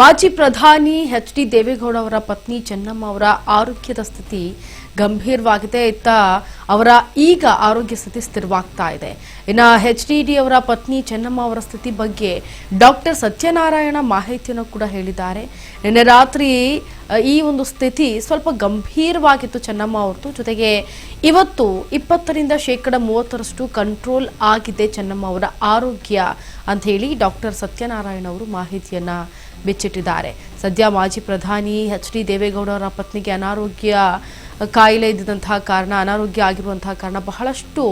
ಮಾಜಿ ಪ್ರಧಾನಿ ಎಚ್.ಡಿ. ದೇವೇಗೌಡ ಅವರ ಪತ್ನಿ ಚೆನ್ನಮ್ಮ ಅವರ ಆರೋಗ್ಯದ ಸ್ಥಿತಿ ಗಂಭೀರವಾಗಿದೆ. ಇತ್ತ ಅವರ ಈಗ ಆರೋಗ್ಯ ಸ್ಥಿತಿ ಸ್ಥಿರವಾಗ್ತಾ ಇದೆ. ಇನ್ನು ಎಚ್.ಡಿ. ಅವರ ಪತ್ನಿ ಚೆನ್ನಮ್ಮ ಅವರ ಸ್ಥಿತಿ ಬಗ್ಗೆ ಡಾಕ್ಟರ್ ಸತ್ಯನಾರಾಯಣ ಮಾಹಿತಿಯನ್ನು ಕೂಡ ಹೇಳಿದ್ದಾರೆ. ನಿನ್ನೆ ರಾತ್ರಿ ಈ ಒಂದು ಸ್ಥಿತಿ ಸ್ವಲ್ಪ ಗಂಭೀರವಾಗಿತ್ತು ಚೆನ್ನಮ್ಮ ಅವರದು. ಜೊತೆಗೆ ಇವತ್ತು 20ರಿಂದ 30% ಕಂಟ್ರೋಲ್ ಆಗಿದೆ ಚೆನ್ನಮ್ಮ ಅವರ ಆರೋಗ್ಯ ಅಂತ ಹೇಳಿ ಡಾಕ್ಟರ್ ಸತ್ಯನಾರಾಯಣ ಅವರು ಮಾಹಿತಿಯನ್ನ ಬಿಚ್ಚಿಟ್ಟಿದ್ದಾರೆ. ಸದ್ಯ ಮಾಜಿ ಪ್ರಧಾನಿ ಎಚ್.ಡಿ. ದೇವೇಗೌಡ ಅವರ ಪತ್ನಿಗೆ ಅನಾರೋಗ್ಯ ಕಾಯಿಲೆ ಇದ್ದಂತಹ ಕಾರಣ, ಅನಾರೋಗ್ಯ ಆಗಿರುವಂತಹ ಕಾರಣ ಬಹಳಷ್ಟು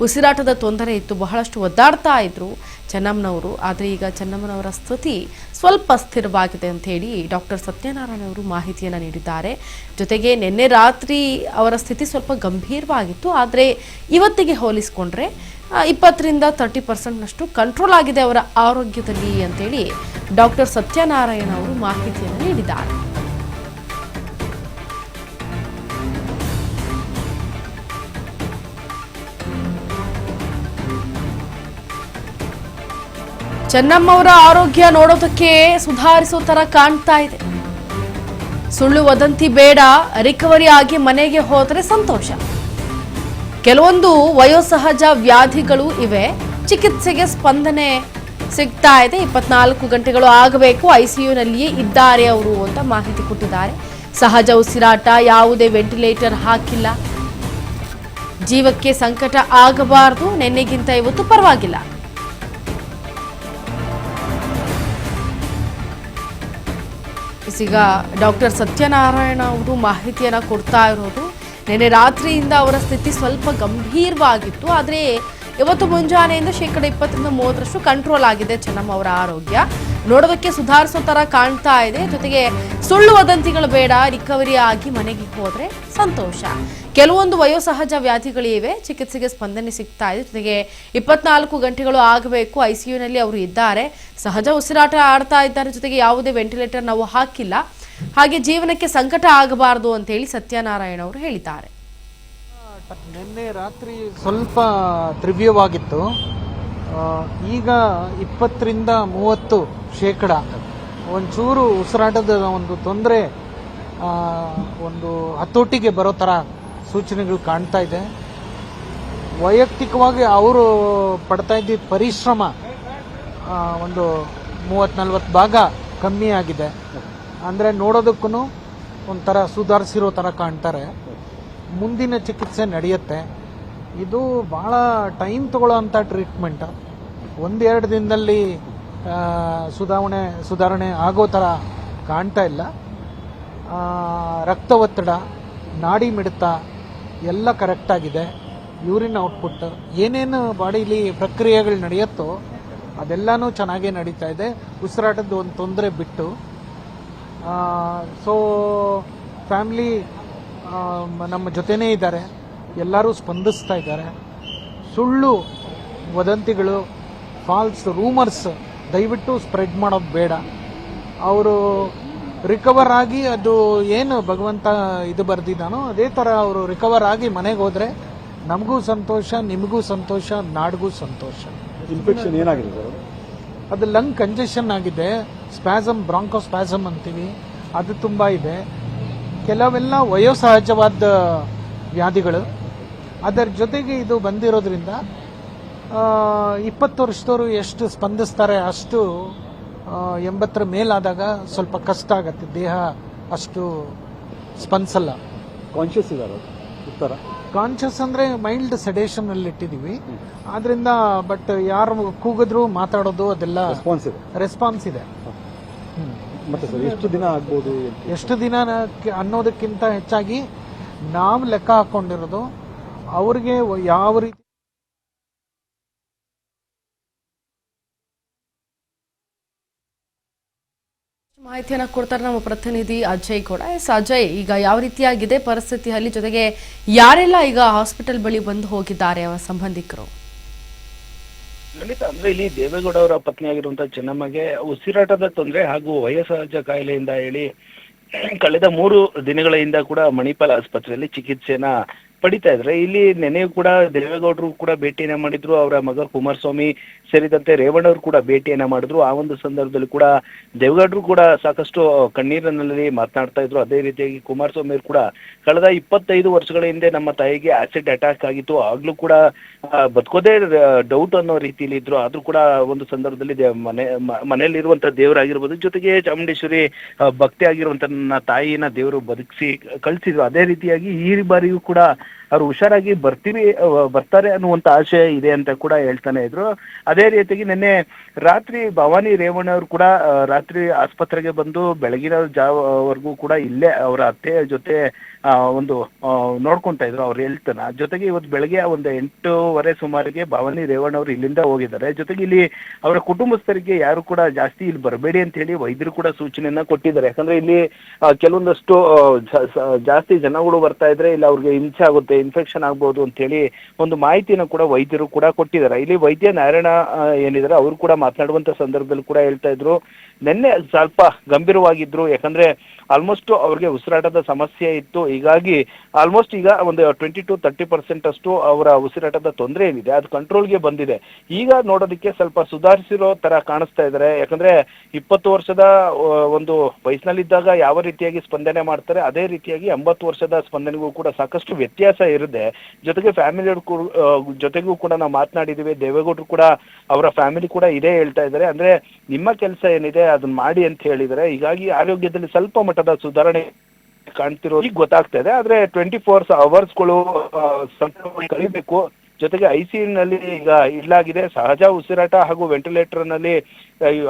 ಉಸಿರಾಟದ ತೊಂದರೆ ಇತ್ತು, ಬಹಳಷ್ಟು ಒದ್ದಾಡ್ತಾ ಇದ್ರು ಚೆನ್ನಮ್ಮನವರು. ಆದರೆ ಈಗ ಚೆನ್ನಮ್ಮನವರ ಸ್ಥಿತಿ ಸ್ವಲ್ಪ ಸ್ಥಿರವಾಗಿದೆ ಅಂತ ಹೇಳಿ ಡಾಕ್ಟರ್ ಸತ್ಯನಾರಾಯಣ ಅವರು ಮಾಹಿತಿಯನ್ನು ನೀಡಿದ್ದಾರೆ. ಜೊತೆಗೆ ನಿನ್ನೆ ರಾತ್ರಿ ಅವರ ಸ್ಥಿತಿ ಸ್ವಲ್ಪ ಗಂಭೀರವಾಗಿತ್ತು, ಆದರೆ ಇವತ್ತಿಗೆ ಹೋಲಿಸಿಕೊಂಡ್ರೆ 20ರಿಂದ 30% ಕಂಟ್ರೋಲ್ ಆಗಿದೆ ಅವರ ಆರೋಗ್ಯದಲ್ಲಿ ಅಂತೇಳಿ ಡಾಕ್ಟರ್ ಸತ್ಯನಾರಾಯಣ ಅವರು ಮಾಹಿತಿಯನ್ನು ನೀಡಿದ್ದಾರೆ. ಚೆನ್ನಮ್ಮ ಅವರ ಆರೋಗ್ಯ ನೋಡೋದಕ್ಕೆ ಸುಧಾರಿಸೋ ತರ ಕಾಣ್ತಾ ಇದೆ. ಸುಳ್ಳು ವದಂತಿ ಬೇಡ, ರಿಕವರಿ ಆಗಿ ಮನೆಗೆ ಹೋದರೆ ಸಂತೋಷ. ಕೆಲವೊಂದು ವಯೋಸಹಜ ವ್ಯಾಧಿಗಳು ಇವೆ, ಚಿಕಿತ್ಸೆಗೆ ಸ್ಪಂದನೆ ಸಿಗ್ತಾ ಇದೆ, 24 ಗಂಟೆಗಳು ಆಗಬೇಕು, ಐಸಿಯುನಲ್ಲಿಯೇ ಇದ್ದಾರೆ ಅವರು ಅಂತ ಮಾಹಿತಿ ಕೊಟ್ಟಿದ್ದಾರೆ. ಸಹಜ ಉಸಿರಾಟ, ಯಾವುದೇ ವೆಂಟಿಲೇಟರ್ ಹಾಕಿಲ್ಲ, ಜೀವಕ್ಕೆ ಸಂಕಟ ಆಗಬಾರದು, ನಿನ್ನೆಗಿಂತ ಇವತ್ತು ಪರವಾಗಿಲ್ಲ. ಈಗ ಡಾಕ್ಟರ್ ಸತ್ಯನಾರಾಯಣ ಅವರು ಮಾಹಿತಿಯನ್ನ ಕೊಡ್ತಾ ಇರೋದು, ನಿನ್ನೆ ರಾತ್ರಿಯಿಂದ ಅವರ ಸ್ಥಿತಿ ಸ್ವಲ್ಪ ಗಂಭೀರವಾಗಿತ್ತು, ಆದರೆ ಇವತ್ತು ಮುಂಜಾನೆಯಿಂದ 20ರಿಂದ 30% ಕಂಟ್ರೋಲ್ ಆಗಿದೆ ಚೆನ್ನಮ್ಮ ಅವರ ಆರೋಗ್ಯ. ನೋಡೋದಕ್ಕೆ ಸುಧಾರಿಸೋ ತರ ಕಾಣ್ತಾ ಇದೆ. ಜೊತೆಗೆ ಸುಳ್ಳು ವದಂತಿಗಳು ಬೇಡ, ರಿಕವರಿ ಆಗಿ ಮನೆಗೆ ಹೋದ್ರೆ ಸಂತೋಷ. ಕೆಲವೊಂದು ವಯೋಸಹಜ ವ್ಯಾಧಿಗಳಿವೆ, ಚಿಕಿತ್ಸೆಗೆ ಸ್ಪಂದನೆ ಸಿಗ್ತಾ ಇದೆ. ಜೊತೆಗೆ 24 ಗಂಟೆಗಳು ಆಗಬೇಕು, ಐಸಿಯುನಲ್ಲಿ ಅವರು ಇದ್ದಾರೆ, ಸಹಜ ಉಸಿರಾಟ ಆಡ್ತಾ ಇದ್ದಾರೆ, ಜೊತೆಗೆ ಯಾವುದೇ ವೆಂಟಿಲೇಟರ್ ನಾವು ಹಾಕಿಲ್ಲ, ಹಾಗೆ ಜೀವನಕ್ಕೆ ಸಂಕಟ ಆಗಬಾರದು ಅಂತ ಹೇಳಿ ಸತ್ಯನಾರಾಯಣ ಅವರು ಹೇಳಿದ್ದಾರೆ. ನಿನ್ನೆ ರಾತ್ರಿ ಸ್ವಲ್ಪ ತೀವ್ರವಾಗಿತ್ತು, ಈಗ 20ರಿಂದ 30% ಒಂಚೂರು ಉಸಿರಾಟದ ಒಂದು ತೊಂದರೆ ಒಂದು ಹತೋಟಿಗೆ ಬರೋ ಥರ ಸೂಚನೆಗಳು ಕಾಣ್ತಾ ಇದೆ. ವೈಯಕ್ತಿಕವಾಗಿ ಅವರು ಪಡ್ತಾ ಇದ್ದ ಪರಿಶ್ರಮ ಒಂದು 30-40 ಭಾಗ ಕಮ್ಮಿ ಆಗಿದೆ. ಅಂದರೆ ನೋಡೋದಕ್ಕೂ ಒಂಥರ ಸುಧಾರಿಸಿರೋ ಥರ ಕಾಣ್ತಾರೆ. ಮುಂದಿನ ಚಿಕಿತ್ಸೆ ನಡೆಯುತ್ತೆ. ಇದು ಭಾಳ ಟೈಮ್ ತಗೊಳ್ಳೋಂಥ ಟ್ರೀಟ್ಮೆಂಟ್. 1-2 ದಿನದಲ್ಲಿ ಸುಧಾರಣೆ ಆಗೋ ಥರ ಕಾಣ್ತಾ ಇಲ್ಲ. ರಕ್ತ ಒತ್ತಡ, ನಾಡಿ ಮಿಡಿತ ಎಲ್ಲ ಕರೆಕ್ಟಾಗಿದೆ. ಯೂರಿನ್ ಔಟ್ಪುಟ್, ಏನೇನು ಬಾಡಿಲಿ ಪ್ರಕ್ರಿಯೆಗಳು ನಡೆಯುತ್ತೋ ಅದೆಲ್ಲನೂ ಚೆನ್ನಾಗೇ ನಡೀತಾ ಇದೆ, ಉಸಿರಾಟದ ಒಂದು ತೊಂದರೆ ಬಿಟ್ಟು. ಸೊ ಫ್ಯಾಮಿಲಿ ನಮ್ಮ ಜೊತೆನೇ ಇದ್ದಾರೆ, ಎಲ್ಲರೂ ಸ್ಪಂದಿಸ್ತಾ ಇದ್ದಾರೆ. ಸುಳ್ಳು ವದಂತಿಗಳು, ಫಾಲ್ಸ್ ರೂಮರ್ಸ್ ದಯವಿಟ್ಟು ಸ್ಪ್ರೆಡ್ ಮಾಡೋದು ಬೇಡ. ಅವರು ರಿಕವರ್ ಆಗಿ, ಅದು ಏನು ಭಗವಂತ ಇದು ಬರೆದಿದ್ದಾನೋ ಅದೇ ಥರ ಅವರು ರಿಕವರ್ ಆಗಿ ಮನೆಗೆ ಹೋದರೆ ನಮಗೂ ಸಂತೋಷ, ನಿಮಗೂ ಸಂತೋಷ, ನಾಡಿಗೂ ಸಂತೋಷ. ಇನ್ಫೆಕ್ಷನ್ ಏನಾಗಿದೆ? ಅದು ಲಂಗ್ ಕಂಜೆಷನ್ ಆಗಿದೆ, ಸ್ಪ್ಯಾಸಮ್, ಬ್ರಾಂಕೋಸ್ಪ್ಯಾಸಮ್ ಅಂತೀವಿ, ಅದು ತುಂಬ ಇದೆ. ಕೆಲವೆಲ್ಲ ವಯೋಸಹಜವಾದ ವ್ಯಾಧಿಗಳು, ಅದರ ಜೊತೆಗೆ ಇದು ಬಂದಿರೋದ್ರಿಂದ 20 ವರ್ಷದವರು ಎಷ್ಟು ಸ್ಪಂದಿಸ್ತಾರೆ ಅಷ್ಟು 80 ಮೇಲಾದಾಗ ಸ್ವಲ್ಪ ಕಷ್ಟ ಆಗತ್ತೆ, ದೇಹ ಅಷ್ಟು ಸ್ಪಂದಿಸಲ್ಲ. ಕಾನ್ಶಿಯಸ್ ಇದ್ದಾರೆ ಉತ್ತರ? ಕಾನ್ಶಿಯಸ್ ಅಂದರೆ ಮೈಲ್ಡ್ ಸೆಡೇಷನ್ ಅಲ್ಲಿ ಇಟ್ಟಿದ್ದೀವಿ, ಆದ್ರಿಂದ ಬಟ್ ಯಾರು ಕೂಗಿದ್ರು ಮಾತಾಡೋದು ಅದೆಲ್ಲ ರೆಸ್ಪಾನ್ಸ್ ಇದೆ. ಮತ್ತೆ ಸರ್ ಎಷ್ಟು ದಿನ ಆಗ್ಬೋದು? ಎಷ್ಟು ದಿನ ಅನ್ನೋದಕ್ಕಿಂತ ಹೆಚ್ಚಾಗಿ ನಾವು ಲೆಕ್ಕ ಹಾಕೊಂಡಿರೋದು ಅವ್ರಿಗೆ ಯಾವ ರೀತಿ ಮಾಹಿತಿಯನ್ನ ಕೊಡ್ತಾರೆ ನಮ್ಮ ಪ್ರತಿನಿಧಿ ಅಜಯ್ ಕೂಡ. ಅಜಯ್, ಈಗ ಯಾವ ರೀತಿಯಾಗಿದೆ ಪರಿಸ್ಥಿತಿ ಅಲ್ಲಿ, ಜೊತೆಗೆ ಯಾರೆಲ್ಲ ಈಗ ಹಾಸ್ಪಿಟಲ್ ಬಳಿ ಬಂದು ಹೋಗಿದ್ದಾರೆ ಅವರ ಸಂಬಂಧಿಕರು? ಖಂಡಿತ, ಅಂದ್ರೆ ಇಲ್ಲಿ ದೇವೇಗೌಡ ಅವರ ಪತ್ನಿಯಾಗಿರುವಂತಹ ಚೆನ್ನಮ್ಮಗೆ ಉಸಿರಾಟದ ತೊಂದರೆ ಹಾಗೂ ವಯೋಸಹಜ ಕಾಯಿಲೆಯಿಂದ ಹೇಳಿ ಕಳೆದ 3 ದಿನಗಳಿಂದ ಕೂಡ ಮಣಿಪಾಲ್ ಆಸ್ಪತ್ರೆಯಲ್ಲಿ ಚಿಕಿತ್ಸೆಯನ್ನ ಪಡಿತಾ ಇದ್ರೆ. ಇಲ್ಲಿ ನೆನೆಯೂ ಕೂಡ ದೇವೇಗೌಡರು ಕೂಡ ಭೇಟಿಯನ್ನ ಮಾಡಿದ್ರು, ಅವರ ಮಗ ಕುಮಾರಸ್ವಾಮಿ ಸೇರಿದಂತೆ ರೇವಣ್ಣವರು ಕೂಡ ಭೇಟಿಯನ್ನ ಮಾಡಿದ್ರು. ಆ ಒಂದು ಸಂದರ್ಭದಲ್ಲಿ ಕೂಡ ದೇವೇಗೌಡರು ಕೂಡ ಸಾಕಷ್ಟು ಕಣ್ಣೀರಿನಲ್ಲಿ ಮಾತನಾಡ್ತಾ ಇದ್ರು. ಅದೇ ರೀತಿಯಾಗಿ ಕುಮಾರಸ್ವಾಮಿ ಅವರು ಕೂಡ ಕಳೆದ 25 ವರ್ಷಗಳ ಹಿಂದೆ ನಮ್ಮ ತಾಯಿಗೆ ಆಸಿಡ್ ಅಟ್ಯಾಕ್ ಆಗಿತ್ತು, ಆಗ್ಲೂ ಕೂಡ ಬದುಕೋದೇ ಡೌಟ್ ಅನ್ನೋ ರೀತಿಯಲ್ಲಿ ಇದ್ರು. ಆದ್ರೂ ಕೂಡ ಒಂದು ಸಂದರ್ಭದಲ್ಲಿ ಮನೆಯಲ್ಲಿರುವಂತ ದೇವರಾಗಿರ್ಬೋದು, ಜೊತೆಗೆ ಚಾಮುಂಡೇಶ್ವರಿ ಭಕ್ತಿ ಆಗಿರುವಂತ ನನ್ನ ತಾಯಿನ ದೇವರು ಬದುಕಿಸಿ ಕಳಿಸಿದ್ರು. ಅದೇ ರೀತಿಯಾಗಿ ಈ ಬಾರಿಯೂ ಕೂಡ ಅವ್ರು ಹುಷಾರಾಗಿ ಬರ್ತಾರೆ ಅನ್ನುವಂತ ಆಶಯ ಇದೆ ಅಂತ ಕೂಡ ಹೇಳ್ತಾನೆ ಇದ್ರು. ಅದೇ ರೀತಿಯಾಗಿ ನಿನ್ನೆ ರಾತ್ರಿ ಭವಾನಿ ರೇವಣ್ಣ ಅವರು ಕೂಡ ರಾತ್ರಿ ಆಸ್ಪತ್ರೆಗೆ ಬಂದು ಬೆಳಗಿನ ಜಾವವರೆಗೂ ಕೂಡ ಇಲ್ಲೇ ಅವರ ಅತ್ತೆಯ ಜೊತೆ ಒಂದು ನೋಡ್ಕೊಂತ ಇದ್ರು ಅವ್ರ ಹೆಲ್ತ್ನ. ಜೊತೆಗೆ ಇವತ್ತು ಬೆಳಗ್ಗೆ ಒಂದು 8:30 ಸುಮಾರಿಗೆ ಭವಾನಿ ರೇವಣ್ಣ ಅವರು ಇಲ್ಲಿಂದ ಹೋಗಿದ್ದಾರೆ. ಜೊತೆಗೆ ಇಲ್ಲಿ ಅವರ ಕುಟುಂಬಸ್ಥರಿಗೆ ಯಾರು ಕೂಡ ಜಾಸ್ತಿ ಇಲ್ಲಿ ಬರಬೇಡಿ ಅಂತ ಹೇಳಿ ವೈದ್ಯರು ಕೂಡ ಸೂಚನೆಯನ್ನ ಕೊಟ್ಟಿದ್ದಾರೆ. ಯಾಕಂದ್ರೆ ಇಲ್ಲಿ ಕೆಲವೊಂದಷ್ಟು ಜಾಸ್ತಿ ಜನಗಳು ಬರ್ತಾ ಇದ್ರೆ ಇಲ್ಲಿ ಅವ್ರಿಗೆ ಹಿಂಸೆ ಆಗುತ್ತೆ, ಇನ್ಫೆಕ್ಷನ್ ಆಗ್ಬಹುದು ಅಂತ ಹೇಳಿ ಒಂದು ಮಾಹಿತಿನ ಕೂಡ ವೈದ್ಯರು ಕೂಡ ಕೊಟ್ಟಿದ್ದಾರೆ. ಇಲ್ಲಿ ವೈದ್ಯ ನಾರಾಯಣ ಏನಿದ್ದಾರೆ ಅವರು ಕೂಡ ಮಾತನಾಡುವಂತ ಸಂದರ್ಭದಲ್ಲಿ ಕೂಡ ಹೇಳ್ತಾ ಇದ್ರು, ನಿನ್ನೆ ಸ್ವಲ್ಪ ಗಂಭೀರವಾಗಿದ್ರು. ಯಾಕಂದ್ರೆ ಆಲ್ಮೋಸ್ಟ್ ಅವ್ರಿಗೆ ಉಸಿರಾಟದ ಸಮಸ್ಯೆ ಇತ್ತು. ಹೀಗಾಗಿ ಆಲ್ಮೋಸ್ಟ್ ಈಗ ಒಂದು 20-30% ಅಷ್ಟು ಅವರ ಉಸಿರಾಟದ ತೊಂದರೆ ಏನಿದೆ ಅದು ಕಂಟ್ರೋಲ್ಗೆ ಬಂದಿದೆ. ಈಗ ನೋಡೋದಕ್ಕೆ ಸ್ವಲ್ಪ ಸುಧಾರಿಸಿರೋ ತರ ಕಾಣಿಸ್ತಾ ಇದ್ದಾರೆ. ಯಾಕಂದ್ರೆ 20 ವರ್ಷದ ಒಂದು ವಯಸ್ಸಿನಲ್ಲಿದ್ದಾಗ ಯಾವ ರೀತಿಯಾಗಿ ಸ್ಪಂದನೆ ಮಾಡ್ತಾರೆ ಅದೇ ರೀತಿಯಾಗಿ 80 ವರ್ಷದ ಸ್ಪಂದನೆಗೂ ಕೂಡ ಸಾಕಷ್ಟು ವ್ಯತ್ಯಾಸ ಇರುತ್ತೆ. ಜೊತೆಗೆ ಫ್ಯಾಮಿಲಿ ಜೊತೆಗೂ ಕೂಡ ನಾವು ಮಾತನಾಡಿದೀವಿ. ದೇವೇಗೌಡರು ಕೂಡ ಅವರ ಫ್ಯಾಮಿಲಿ ಕೂಡ ಇದೇ ಹೇಳ್ತಾ ಇದ್ದಾರೆ, ಅಂದ್ರೆ ನಿಮ್ಮ ಕೆಲಸ ಏನಿದೆ ಅದನ್ನ ಮಾಡಿ ಅಂತ ಹೇಳಿದರೆ. ಹೀಗಾಗಿ ಆರೋಗ್ಯದಲ್ಲಿ ಸ್ವಲ್ಪ ಮಟ್ಟದ ಸುಧಾರಣೆ ಕಾಣ್ತಿರೋ ಈಗ ಗೊತ್ತಾಗ್ತಾ ಇದೆ. ಆದ್ರೆ 24 ಅವರ್ಸ್ಗಳು ಕಲಿಬೇಕು. ಜೊತೆಗೆ ICU ಈಗ ಇಡಲಾಗಿದೆ. ಸಹಜ ಉಸಿರಾಟ ಹಾಗೂ ವೆಂಟಿಲೇಟರ್ ನಲ್ಲಿ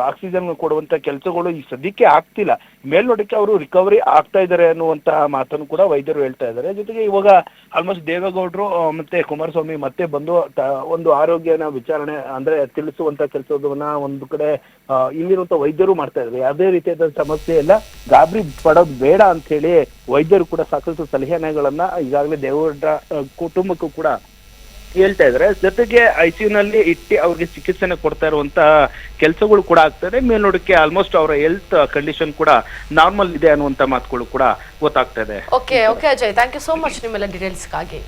ಆಕ್ಸಿಜನ್ ಕೊಡುವಂತ ಕೆಲಸಗಳು ಈ ಸದ್ಯಕ್ಕೆ ಆಗ್ತಿಲ್ಲ. ಮೇಲ್ನೋಟಕ್ಕೆ ಅವರು ರಿಕವರಿ ಆಗ್ತಾ ಇದ್ದಾರೆ ಅನ್ನುವಂತ ಮಾತನ್ನು ಕೂಡ ವೈದ್ಯರು ಹೇಳ್ತಾ ಇದ್ದಾರೆ. ಜೊತೆಗೆ ಇವಾಗ ಆಲ್ಮೋಸ್ಟ್ ದೇವೇಗೌಡರು ಮತ್ತೆ ಕುಮಾರಸ್ವಾಮಿ ಮತ್ತೆ ಬಂದು ಒಂದು ಆರೋಗ್ಯನ ವಿಚಾರಣೆ ಅಂದ್ರೆ ತಿಳಿಸುವಂತ ಕೆಲಸವನ್ನ ಒಂದು ಕಡೆ ಇಲ್ಲಿರುವಂತ ವೈದ್ಯರು ಮಾಡ್ತಾ ಇದ್ದಾರೆ. ಯಾವುದೇ ರೀತಿಯಾದ ಸಮಸ್ಯೆ ಇಲ್ಲ, ಗಾಬರಿ ಪಡೋದು ಬೇಡ ಅಂತ ಹೇಳಿ ವೈದ್ಯರು ಕೂಡ ಸಾಕಷ್ಟು ಸಲಹೆಗಳನ್ನ ಈಗಾಗಲೇ ದೇವೇಗೌಡರ ಕುಟುಂಬಕ್ಕೂ ಕೂಡ ಹೇಳ್ತಾ ಇದ್ದಾರೆ. ಜೊತೆಗೆ ICU ಇಟ್ಟು ಅವ್ರಿಗೆ ಚಿಕಿತ್ಸೆನ ಕೊಡ್ತಾ ಇರುವಂತ ಕೆಲಸಗಳು ಕೂಡ ಆಗ್ತದೆ. ಮೇಲ್ನೋಡಕ್ಕೆ ಆಲ್ಮೋಸ್ಟ್ ಅವರ ಹೆಲ್ತ್ ಕಂಡೀಷನ್ ಕೂಡ ನಾರ್ಮಲ್ ಇದೆ ಅನ್ನುವಂತ ಮಾತುಗಳು ಕೂಡ ಗೊತ್ತಾಗ್ತಾ ಇದೆ. Okay Ajay, thank you so much ನಿಮ್ಮೆಲ್ಲ ಡೀಟೇಲ್ಸ್ಗಾಗಿ.